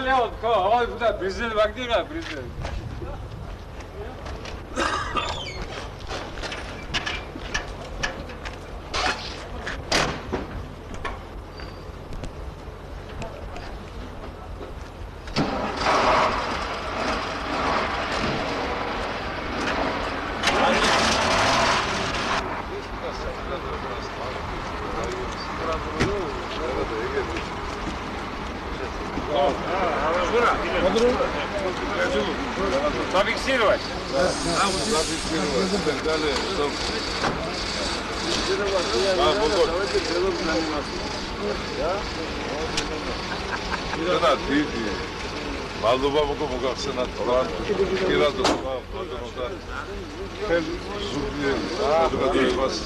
Leon, bu da Brezilya bak değil mi? Brezilya. Зафиксировать. Зафиксировать. Так далее. Да, დიდი. მადლობა მოგახსენათ თან პირადად ბატონო ხელ ზუგდიელი საზოგადოებას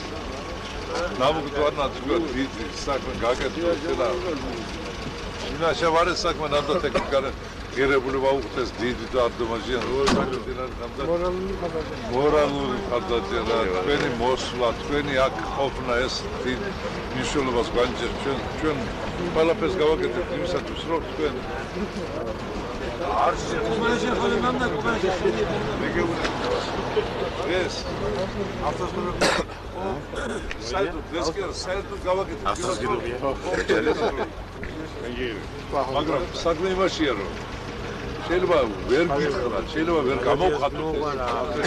ნამუგდვარნად თქვა დიდი საქმე გაკეთდა და ინაშა ვარეს საქმე ნადა ტექნიკა გერებული ვაუხდეს დიდი და არდომაჟიან მორალური ხარდაჭერა თქვენი მოსვლა თქვენი აქ ყოფნა ეს დიდი მნიშვნელობას განჯერ ჩვენ ყველაფერს გავაკეთებთ იმისათვის რომ თქვენ არ ეს საერთოდ გავაკეთებთ მაგრამ საქმე იმაშია რომ შეიძლება ვერ გითხრათ, შეიძლება ვერ გამოვხატოთ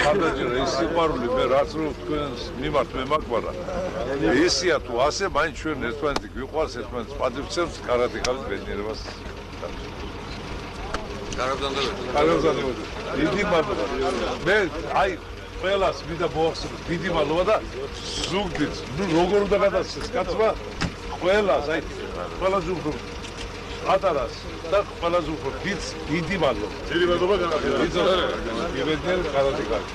ხარდაჭერა ეს სიყვარული მე რაც რომ თქვენს მიმართ მე მაგვარა ესია თუ ასე მაინც ჩვენ ერთმანეთი გვიყვარს ერთმანეთს პატივცემს კარადიკალს ბედნიერებას კარგზანდებოდი დიდი მადლობა მე აი ყველას მინდა მოახსენოს დიდი მადლობა და ზუგდიდს ნუ როგორ უნდა გადასცეს კაცმა ყველას აი ყველა ზუგდიდს ატარას და ყველაზე უფრო დიდი მადლობა. დიდი მადლობა განაგებდა. იბედნიერ კარადიკალი.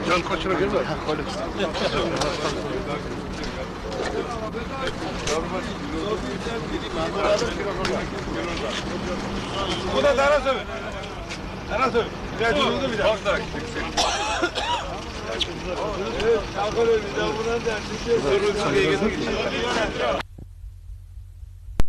Can kaçına girdi? Bu da Darasöv. Darasöv. Biraz duruldu bir daha. Bak Evet, Ankara bir daha buna dersin.